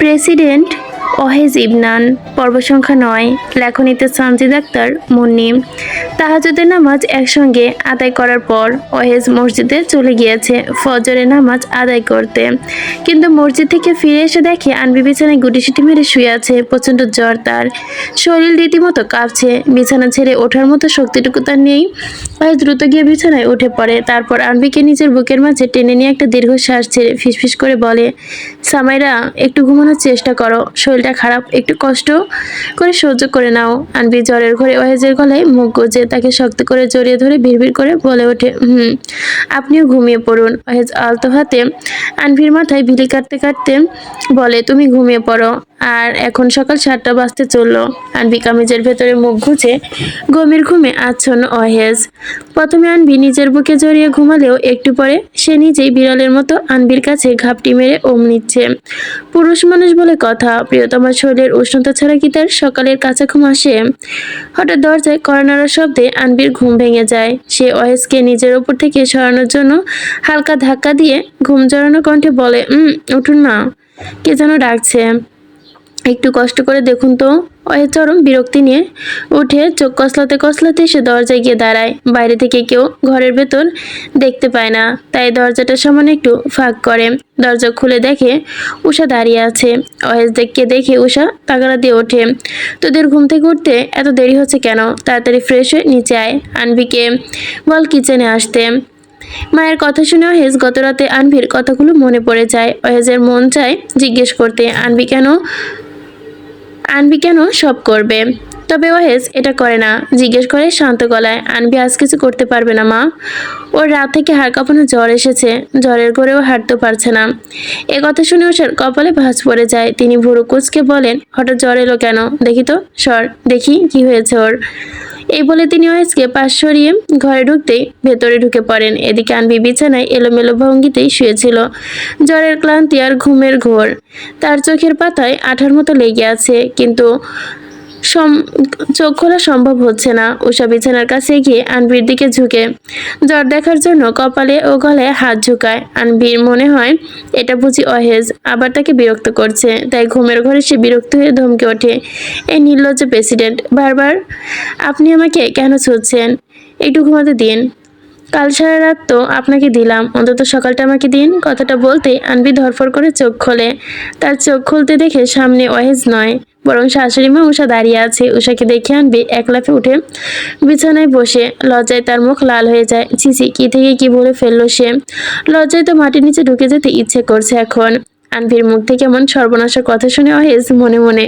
President ওয়াহেজ Ibnan, পর্ব সংখ্যা ৯। লেখনীতে সানজিদ আক্তার মুন্নি। তাহাজ্জুদের নামাজ একসঙ্গে আদায় করার পর ওয়াহেজ মসজিদে চলে গিয়েছে ফজরের নামাজ আদায় করতে, কিন্তু মসজিদ থেকে ফিরে এসে দেখে আনবি বিছানায় গুটিসুটি মেরে শুয়ে আছে। প্রচণ্ড জ্বর তার, শরীর রীতিমতো কাঁপছে, বিছানা ছেড়ে ওঠার মতো শক্তিটুকু তার নেই। ওয়াহেজ দ্রুত গিয়ে বিছানায় উঠে পড়ে, তারপর আনবিকে নিজের বুকের মাঝে টেনে নিয়ে একটা দীর্ঘশ্বাস ছেড়ে ফিসফিস করে বলে, সামাইরা, একটু ঘুমানোর চেষ্টা করো, শরীরটা খারাপ, একটু কষ্ট করে সহ্য করে নাও। আনবি জ্বরের ঘরে ওয়াহেজের গলায় মুখ গুজে তাকে শক্ত করে জড়িয়ে ধরে ভিড় করে বলে ওঠে, আপনিও ঘুমিয়ে পড়ুন। ওয়াহেজ আলতো হাতে আনভির মাথায় বিলি কাটতে কাটতে বলে, তুমি ঘুমিয়ে পড়ো, আর এখন সকাল 7টা বাজতে চললো। আনবি কামিজের ভেতরে মুখ গুজে গভীর ঘুমে আচ্ছন্ন ওয়াহেজ। প্রথমে আনবি নিজের বুকে জড়িয়ে ঘুমালেও একটু পরে সে নিজেই বিড়ালের মতো আনবির কাছে ঘাপটি মেরে ওম নিচ্ছে। পুরুষ মানুষ বলে কথা, প্রিয়তমার শরীরের উষ্ণতা ছাড়া কি তার সকালের কাঁচা ঘুম আসে? হঠাৎ দরজায় কড়া শব্দে আনবির ঘুম ভেঙে যায়। সে ওয়াহেজকে নিজের ওপর থেকে সরানোর জন্য হালকা ধাক্কা দিয়ে ঘুম জড়ানো কণ্ঠে বলে, উঠুন না, কে যেন ডাকছে, একটু কষ্ট করে দেখুন তো। ওয়াহেজ চরম বিরক্তি নিয়ে উঠে চোখ কসলাতে কসলাতে সে দরজায় গিয়ে দাঁড়ায়। বাইরে থেকে কেউ ঘরের ভেতর দেখতে পায় না, তাই দরজাটা সামান্য একটু ফাঁক করে। দরজা খুলে দেখে উষা দাঁড়িয়ে আছে। ওয়াহেজ দেখে উষা তাগাড়া দিয়ে ওঠে, তোদের ঘুম থেকে উঠতে এত দেরি হচ্ছে কেন? তাড়াতাড়ি ফ্রেশ হয়ে নিচে আয়, আনবিকে বল কিচেনে আসতে। মায়ের কথা শুনে ওয়াহেজ গতরাতে আনভির কথাগুলো মনে পড়ে যায়। ওয়াহেজের মন চায় জিজ্ঞেস করতে, আনবি কেন সব করবে, তবে ওয়াহেজ এটা করে না। জিজ্ঞেস করে শান্ত গলায়, আনবি আজ কিছু করতে পারবে না মা, ওর রাত থেকে হাড় কাঁপানো জ্বর এসেছে, জ্বরের ঘরেও হাঁটতে পারছে না। এ কথা শুনে ওষার কপালে ভাঁজ পড়ে যায়। তিনি ভুরু কুঁচকে বলেন, হঠাৎ জ্বর এলো কেন? দেখি তো, সর দেখি কি হয়েছে ওর। এই বলে তিনি ওয়াহেজকে পাশ সরিয়ে ঘরে ঢুকতেই ভেতরে ঢুকে পড়েন। এদিকে আনবি বিছানায় এলোমেলো ভঙ্গিতেই শুয়েছিল। জ্বরের ক্লান্তি আর ঘুমের ঘোর তার চোখের পাতায় আঠার মতো লেগে আছে, কিন্তু চোখ খোলা সম্ভব হচ্ছে না। উষা বিছানার কাছে গিয়ে আনবির দিকে ঝুঁকে জ্বর দেখার জন্য কপালে ও গলায় হাত ঝুঁকায়। আনবির মনে হয় এটা বুঝি ওয়াহেজ আবার তাকে বিরক্ত করছে, তাই ঘুমের ঘরে সে বিরক্ত হয়ে ধমকে ওঠে, এই নির্লজ্জ প্রেসিডেন্ট, বারবার আপনি আমাকে কেন ছুঁচ্ছেন? একটু ঘুমাতে দিন, কাল সারা রাত তো আপনাকে দিলাম, অন্তত সকালটা আমাকে দিন। কথাটা বলতেই আনবি ধরফর করে চোখ খোলে। তার চোখ খুলতে দেখে সামনে ওয়াহেজ নয়, বরং শাশুড়ি মা উষা দাঁড়িয়ে আছে। উষাকে দেখে আনবি এক লাফে উঠে বিছানায় বসে, লজ্জায় তার মুখ লাল হয়ে যায়। ছিছি, কি থেকে কি বলে ফেললো সে। লজ্জায় তো মাটির নিচে ঢুকে যেতে ইচ্ছে করছে এখন। আনভির মুখ থেকে এমন সর্বনাশের কথা শুনে ওয়াহেজ মনে মনে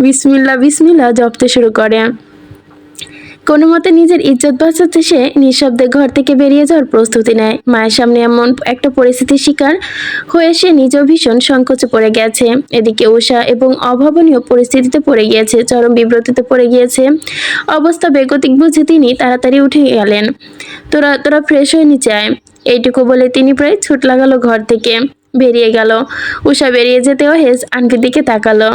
বিসমিল্লা বিসমিল্লা জপতে শুরু করে। কোনো মতে নিজের ইজ্জত বাঁচাতে সে নিঃশব্দে ঘর থেকে বেরিয়ে যাওয়ার প্রস্তুতি নেয়। মায়ের সামনে এমন একটা পরিস্থিতির শিকার হয়ে সে নিজেও ভীষণ সংকোচে পড়ে গেছে। এদিকে উষা এবং অভাবনীয় পরিস্থিতিতে পড়ে গিয়েছে, চরম বিব্রতিতে পড়ে গিয়েছে। অবস্থা বেগতিক বুঝে তিনি তাড়াতাড়ি উঠে গেলেন। তোরা ফ্রেশ হয়ে নিচে আয়, এইটুকু বলে তিনি প্রায় ছুট লাগালো ঘর থেকে বেরিয়ে গেল। উষা বেরিয়ে যেতে ওয়াহেজ আনভির দিকে তাকালো।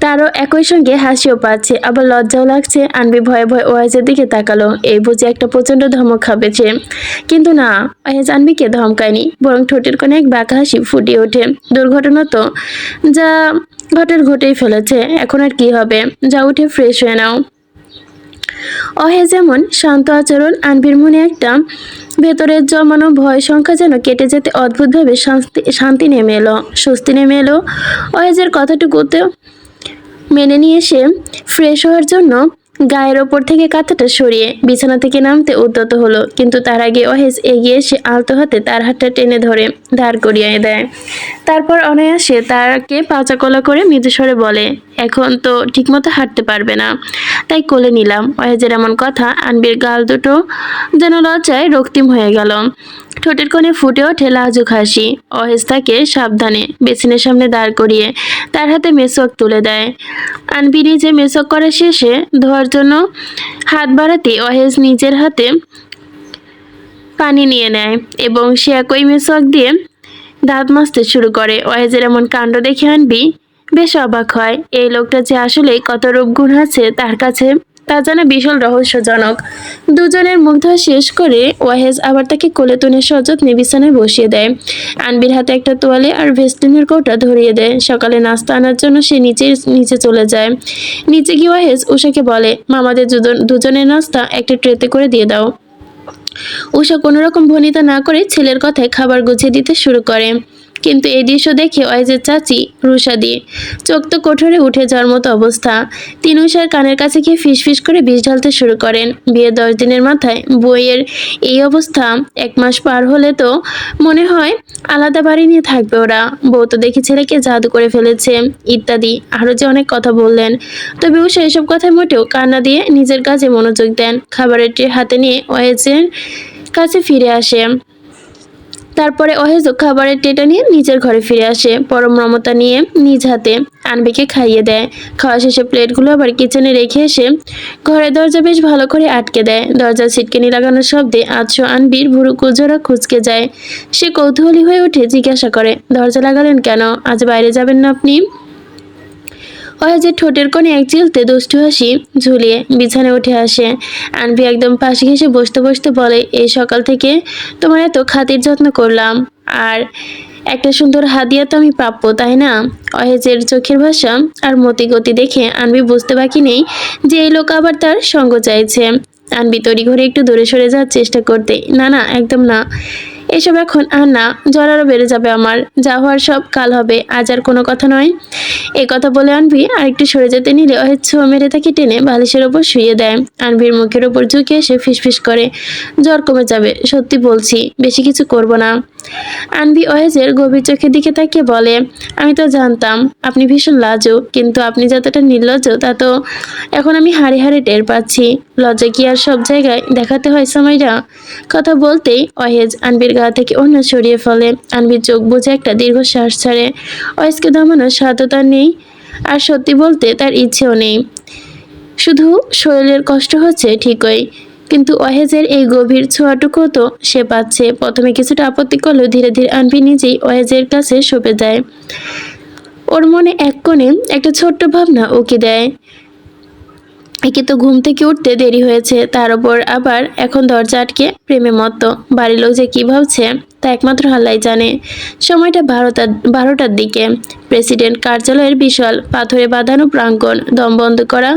তারও একই সঙ্গে হাসিও পাচ্ছে, আবার লজ্জাও লাগছে। আনবি ভয়ে ভয়ে ওয়াহেজের দিকে তাকালো, এই বুঝে একটা প্রচণ্ড ধমক খাবে সে। কিন্তু না, ওয়াহেজ আনবিকে ধমকায়নি, বরং ঠোঁটের কোণে এক বাঁকা হাসি ফুটিয়ে ওঠে। দুর্ঘটনা তো যা ঘটেই ফেলেছে, এখন আর কি হবে, যা উঠে ফ্রেশ হয়ে নাও। ওয়াহেজ এমন শান্ত আচরণ আনবির মনে একটা ভেতরের জমানো ভয় সংখ্যা যেন কেটে যেতে অদ্ভুতভাবে শান্তি নেমে এলো, স্বস্তি নেমে এলো। ওয়াহেজের কথাটুকুতে মেনে নিয়ে সে ফ্রেশ হওয়ার জন্য গায়ের ওপর থেকে কাঁথাটা সরিয়ে বিছানা থেকে নামতে উদ্যত হলো, কিন্তু তার আগে ওয়াহেজ এগিয়ে এসে আলতো হাতে তার হাতটা টেনে ধরে দাঁড় করিয়ে দেয়। তারপর অনায়াসে তাকে পাচা কোলা করে মৃদুস্বরে বলে, এখন তো ঠিকমতো হাঁটতে পারবে না, তাই কোলে নিলাম। ওয়াহেজের এমন কথা আনবির গাল দুটো যেন লজ্জায় রক্তিম হয়ে গেল। ঠোঁটের কোণে ফুটে ওঠে লাজুক হাসি। ওয়াহেজ তাকে সাবধানে বেসিনের সামনে দাঁড় করিয়ে তার হাতে মেসওয়াক তুলে দেয়। আনবি নিজে মেসওয়াক করা শেষে ধোয়ার জন্য হাত বাড়াতে ওয়াহেজ নিজের হাতে পানি নিয়ে নেয় এবং সে একই মেসওয়াক দিয়ে দাঁত মাজতে শুরু করে। ওয়াহেজের এমন কাণ্ড দেখে আনবি বেশ অবাক হয়। এই লোকটা যে আসলে কত রূপগুণ আছে তার কাছে তা যেন ভীষণ রহস্যজনক। দুজনের মুখ ধোয়া শেষ করে ওয়াহেজ আবার তাকে কোলে তুলে সযত্নে বিছানায় বসিয়ে দেয়। আনবির হাতে একটা তোয়ালে আর ভেসলিনের কৌটা ধরিয়ে দেয়। সকালে নাস্তা আনার জন্য সে নিচে চলে যায়। নিচে গিয়ে ওয়াহেজ উষাকে বলে, মামাদের দুজনের নাস্তা একটা ট্রেতে করে দিয়ে দাও। উষা কোনো রকম ভনিতা না করে ছেলের কথায় খাবার গুছিয়ে দিতে শুরু করে। কিন্তু এই দৃশ্য দেখে ওয়াইজের চাচি রুশাদি চোখ তো কোঠরে উঠে যাওয়ার মতো অবস্থা। তিনি উষার কানের কাছে গিয়ে ফিসফিস করে বিষ ঢালতে শুরু করেন। বিয়ের 10 দিনের মাথায় বইয়ের এই অবস্থা, 1 মাস পার হলে তো মনে হয় আলাদা বাড়ি নিয়ে থাকবে ওরা। বউ তো দেখি ছেলেকে জাদু করে ফেলেছে, ইত্যাদি আরো যে অনেক কথা বললেন। তবে উষা এসব কথায় মোটেও কান না দিয়ে নিজের কাজে মনোযোগ দেন। খাবারের ট্রে হাতে নিয়ে ওয়াইজের কাছে ফিরে আসে। তারপরে অহেজক খাবারের ট্রেটা নিয়ে নিজের ঘরে ফিরে আসে। পরম মমতা নিয়ে নিজ হাতে আনবিকে খাইয়ে দেয়। খাওয়া শেষে প্লেটগুলো আবার কিচেনে রেখে এসে ঘরের দরজা বেশ ভালো করে আটকে দেয়। দরজার ছিটকিনি লাগানোর শব্দে আজশো আনবির ভুরু কুজোরা খুঁজকে যায়। সে কৌতূহলী হয়ে উঠে জিজ্ঞাসা করে, দরজা লাগালেন কেন? আজ বাইরে যাবেন না আপনি? অহেজের ঠোঁটের কোণে এক চিলতে দুষ্টু হাসি ঝুলিয়ে বিছানায় উঠে আসে। আনবি একদম পাশে ঘেঁষে বসতে বসতে বলে, এই সকাল থেকে তোমার এত খাতির যত্ন করলাম, আর একটা সুন্দর হাদিয়া তো আমি প্রাপ্য, তাই না? অহেজের চোখের ভাষা আর মতিগতি দেখে আনবি বুঝতে বাকি নেই যে এই লোক আবার তার সঙ্গ চাইছে। আনবি তড়িঘড়ি একটু দূরে সরে যাওয়ার চেষ্টা করতে, না না একদম না, এসব এখন আর না, জ্বর আরও বেড়ে যাবে আমার, যা হওয়ার সব কাল হবে, আজ আর কোনো কথা নয়। এই কথা বলে আনভি আরেকটু সরে যেতে নিলে অহেজ ছো মেরে তাকে টেনে বালিশের ওপর শুয়ে দেয়। আনভির মুখের ওপর ঝুঁকে এসে ফিসফিস করে, জ্বর কমে যাবে, সত্যি বলছি, বেশি কিছু করব না। আনভি অহেজের গভীর চোখের দিকে তাকিয়ে বলে, আমি তো জানতাম আপনি ভীষণ লাজুক, কিন্তু আপনি যতটা নির্লজ্জ তা তো এখন আমি হাড়ে হাড়ে টের পাচ্ছি। লজ্জা কি আর সব জায়গায় দেখাতে হয় সময়টা? কথা বলতেই অহেজ আনবির গা থেকে অন্য সরিয়ে ফেলে। আনবির চোখ বুঝে একটা দীর্ঘশ্বাস ছাড়ে। অহেজকে দমানোর সাধ্য তার নেই, আর সত্যি বলতে তার ইচ্ছেও নেই। শুধু শরীরের কষ্ট হচ্ছে ঠিকই, কিন্তু অহেজের এই গভীর ছোঁয়াটুকু তো সে পাচ্ছে। প্রথমে কিছুটা আপত্তি করলেও ধীরে ধীরে আনবি নিজেই অহেজের কাছে সঁপে যায়। ওর মনে এক কোণে একটা ছোট্ট ভাবনা উকি দেয়, একে তো ঘুম থেকে উঠতে দেরি হয়েছে, তার উপর আবার এখন দরজা আটকে প্রেমে মত্ত। বাড়ির লোক যে কি ভাবছে তা একমাত্র আল্লাহই জানে। সময়টা 12টার দিকে। প্রেসিডেন্ট কার্যালয়ের বিশাল পাথরে বাঁধানো প্রাঙ্গণ দম বন্ধ করা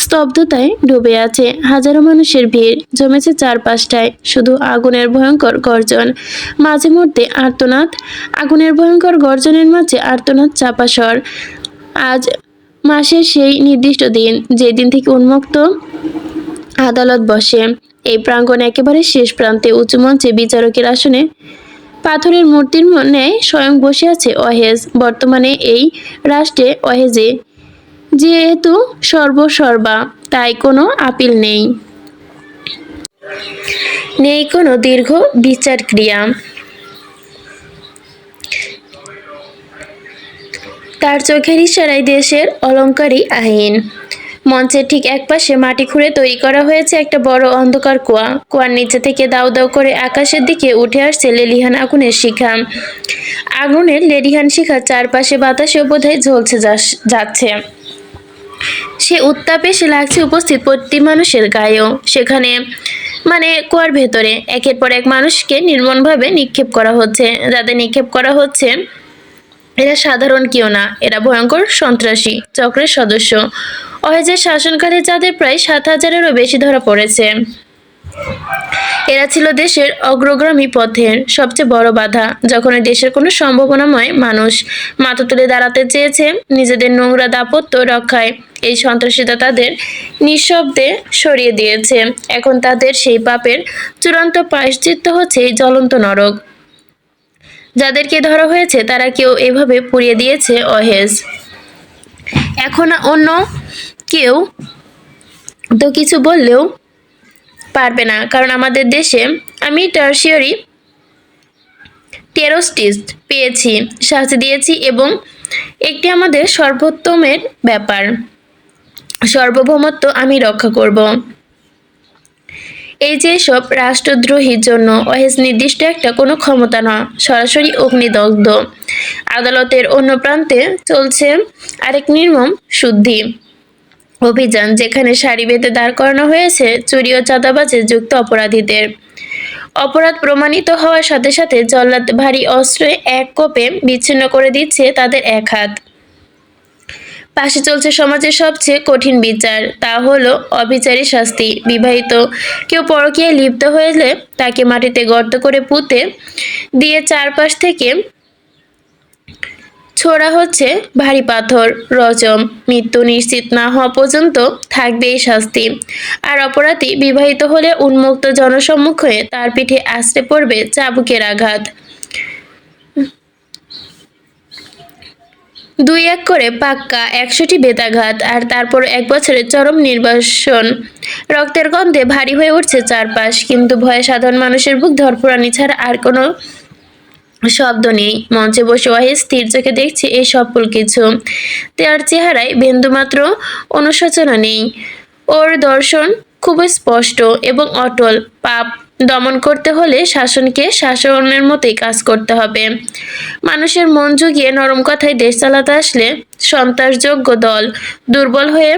স্তব্ধতায় ডুবে আছে। হাজারো মানুষের ভিড় জমেছে চারপাশটায়, শুধু আগুনের ভয়ঙ্কর গর্জন, মাঝে মধ্যে আর্তনাদ। আগুনের ভয়ঙ্কর গর্জনের মাঝে আর্তনাদ চাপা স্বর। আজ মাসের সেই নির্দিষ্ট দিন, যেদিন থেকে উন্মুক্ত আদালত বসে। এই প্রাঙ্গণ একেবারে শেষ প্রান্তে উঁচু মঞ্চে বিচারকের আসনে পাথরের মূর্তির ন্যায় স্বয়ং বসে আছে অহেজ। বর্তমানে এই রাষ্ট্রে অহেজে যেহেতু সর্বসর্বা, তাই কোনো আপিল নেই, নেই কোনো দীর্ঘ বিচার ক্রিয়া। তার চোখের ইশারায় দেশের অলংকারী আইন। মঞ্চের ঠিক একপাশে মাটি খুঁড়ে তৈরি করা হয়েছে একটা বড় অন্ধকার কুয়া। কুয়ার নিচে থেকে দাউ দাউ করে আকাশের দিকে উঠে আসছে লেলিহান আগুনের শিখা। আগুনের লেলিহান শিখার চারপাশে বাতাসেও বোধহয় ঝলসে যাচ্ছে। সে উত্তাপে সে লাগছে উপস্থিত প্রতি মানুষের গায়েও। সেখানে মানে কুয়ার ভেতরে একের পর এক মানুষকে নির্মমভাবে নিক্ষেপ করা হচ্ছে। যাদের নিক্ষেপ করা হচ্ছে এরা সাধারণ কেউ না, এরা ভয়ঙ্কর সন্ত্রাসী চক্রের সদস্য। অহেজের শাসনকালে যাদের প্রায় 7,000-এরও বেশি ধরা পড়েছে। এরা ছিল দেশের অগ্রগামী পথের সবচেয়ে বড় বাধা। যখন ওই দেশের কোনো সম্ভাবনাময় মানুষ মাথা তুলে দাঁড়াতে চেয়েছে নিজেদের নোংরা দাপত্য রক্ষায়, এই সন্ত্রাসীরা তাদের নিঃশব্দে সরিয়ে দিয়েছে। এখন তাদের সেই পাপের চূড়ান্ত প্রায়শ্চিত্ত হচ্ছে এই জ্বলন্ত নরক। যাদেরকে ধরা হয়েছে তারা কেউ এভাবে পুড়িয়ে দিয়েছে অহেজ। এখন অন্য কেউ তো কিছু বললেও পারবে না, কারণ আমাদের দেশে আমি টার্সিয়ারি টেরোরিস্ট পেয়েছি, শাস্তি দিয়েছি, এবং একটি আমাদের সর্বোত্তমের ব্যাপার, সার্বভৌমত্ব আমি রক্ষা করব। এই যে সব রাষ্ট্রদ্রোহীর জন্য অহেজ নির্দিষ্ট একটা কোনো ক্ষমতা নয়, সরাসরি অগ্নিদগ্ধ। আদালতের অন্য প্রান্তে চলছে আরেক নির্মম শুদ্ধি। অভিযান, যেখানে সারি বেঁধে দাঁড় করানো হয়েছে চুরি ও চাঁদাবাজে যুক্ত অপরাধীদের। অপরাধ প্রমাণিত হওয়ার সাথে সাথে জল্লাদ ভারী অস্ত্রে এক কোপে বিচ্ছিন্ন করে দিচ্ছে তাদের এক হাত। পাশে চলছে সমাজের সবচেয়ে কঠিন বিচার, তা হলো অবিচারী শাস্তি। বিবাহিত কেউ পরকীয়ায় লিপ্ত হলে তাকে মাটিতে গর্ত করে পুঁতে দিয়ে চারপাশ থেকে ছোড়া হচ্ছে ভারী পাথর, রজম। মৃত্যু নিশ্চিত না হওয়া পর্যন্ত থাকবে এই শাস্তি। আর অপরাধী বিবাহিত হলে উন্মুক্ত জনসম্মুখে তার পিঠে আছড়ে পড়বে চাবুকের আঘাত। দুই এক করে পাক্কা 100টি বেতাঘাত, আর তারপর 1 বছরের চরম নির্বাসন। রক্তের গন্ধে ভারী হয়ে উঠছে চারপাশ, কিন্তু ভয়ে সাধারণ মানুষের বুক ধরফরানি ছাড়া আর কোনো শব্দ নেই। মঞ্চে বসে ওয়াহিদ স্থির চোখে দেখছে এই সফল কিছু। তার চেহারায় বিন্দুমাত্র অনুশোচনা নেই। ওর দর্শন খুবই স্পষ্ট এবং অটল। পাপ দমন করতে হলে শাসনকে শাসনের মতোই কাজ করতে হবে। মানুষের মন জুগিয়ে নরম কথায় দেশ চালাতে আসলে সন্ত্রাসযোগ্য দল দুর্বল হয়ে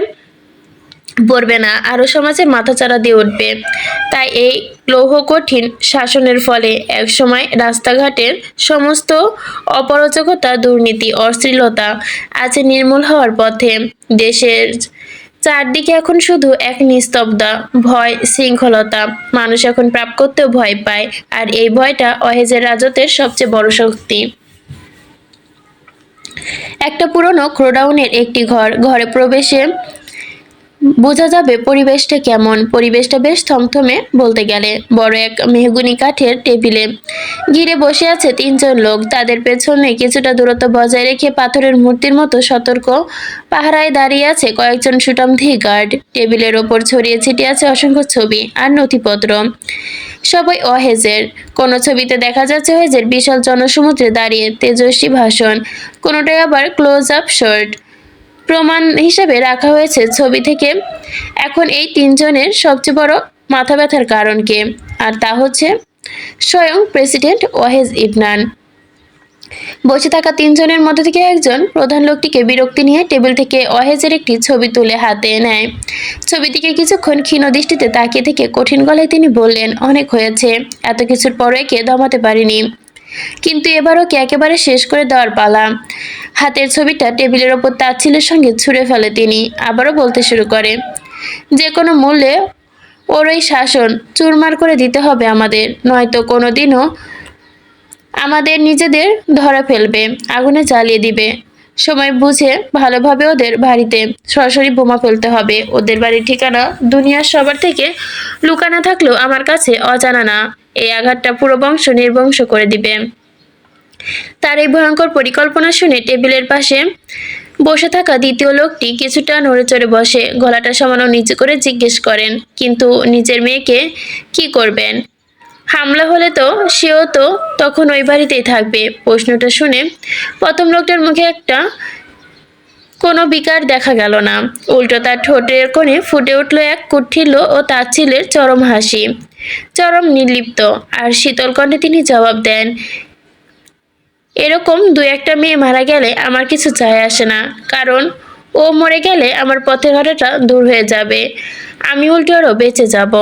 পড়বে না, আরও সমাজে মাথাচাড়া দিয়ে উঠবে। তাই এই লৌহ কঠিন শাসনের ফলে একসময় রাস্তাঘাটের সমস্ত অপারগতা, দুর্নীতি, অশ্লীলতা আজ নির্মূল হওয়ার পথে। দেশের চারদিকে এখন শুধু এক নিস্তব্ধতা, ভয়, শৃঙ্খলতা। মানুষ এখন পাপ করতেও ভয় পায়, আর এই ভয়টা অহেজের রাজত্বের সবচেয়ে বড় শক্তি। একটা পুরনো ক্রোডাউনের একটি ঘরে প্রবেশে বোঝা যাবে পরিবেশটা কেমন। পরিবেশটা বেশ থমথমে বলতে গেলে। বড় এক মেহগুনি কাঠের টেবিলে ঘিরে বসে আছে 3 জন লোক। তাদের পেছনে কিছুটা দূরত্ব বজায় রেখে পাথরের মূর্তির মতো সতর্ক পাহারায় দাঁড়িয়ে আছে কয়েকজন সুঠামদেহী গার্ড। টেবিলের ওপর ছড়িয়ে ছিটিয়ে আছে অসংখ্য ছবি আর নথিপত্র, সবাই অহেজের। কোনো ছবিতে দেখা যাচ্ছে অহেজের বিশাল জনসমুদ্রে দাঁড়িয়ে তেজস্বী ভাষণ, কোনোটাই আবার ক্লোজ আপ শর্ট প্রমাণ হিসেবে রাখা হয়েছে ছবি থেকে। এখন এই 3 জনের সবচেয়ে বড় মাথা ব্যথার কারণ কে? আর তা হচ্ছে স্বয়ং প্রেসিডেন্ট ওয়াহেদ ইবনান। বসে থাকা 3 জনের মধ্যে থেকে একজন প্রধান লোকটিকে বিরক্তি নিয়ে টেবিল থেকে ওয়াহেজের একটি ছবি তুলে হাতে নেয়। ছবিটিকে কিছুক্ষণ ক্ষীণ দৃষ্টিতে তাকিয়ে থেকে কঠিন গলায় তিনি বললেন, অনেক হয়েছে, এত কিছুর পরও একে দমাতে পারিনি, কিন্তু এবার ওকে একেবারে শেষ করে দেওয়ার পালা। হাতের ছবিটা টেবিলের ওপর তাচ্ছিল্যের সঙ্গে ছুঁড়ে ফেলে তিনি। আবারও বলতে শুরু করে, যে কোনো মূল্যে ওর ওই শাসন চুরমার করে দিতে হবে আমাদের, নয়তো কোনোদিনও আমাদের নিজেদের ধরা ফেলবে, আগুনে জ্বালিয়ে দিবে। সময় বুঝে ভালোভাবে ওদের বাড়িতে সরাসরি বোমা ফেলতে হবে। ওদের বাড়ির ঠিকানা দুনিয়ার সবার থেকে লুকানো থাকলেও আমার কাছে অজানা না। এই আঘাতটা পুরো বংশ নির্বংশ করে দিবে। তার এই ভয়ঙ্কর পরিকল্পনা শুনে টেবিলের পাশে বসে থাকা দ্বিতীয় লোকটি কিছুটা নড়েচড়ে বসে, গলাটা সামান্য নিচু করে জিজ্ঞেস করেন, কিন্তু নিজের মেয়েকে কি করবেন? হামলা হলে তো সেও তো তখন ওই বাড়িতেই থাকবে। প্রশ্নটা শুনে প্রথম লোকটার মুখে একটা কোনো বিকার দেখা গেল না। উল্টো তার ঠোঁটের কোণে ফুটে উঠল এক কুঠিল্য ও তাচ্ছিল্যের চরম হাসি, চরম নির্লিপ্ত আর শীতল কণ্ঠে তিনি জবাব দেন, এরকম 2-1টা মেয়ে মারা গেলে আমার কিছু যায় আসে না, কারণ ও মরে গেলে আমার পথের ঘাটাটা দূর হয়ে যাবে, আমি উল্টো আরও বেঁচে যাব।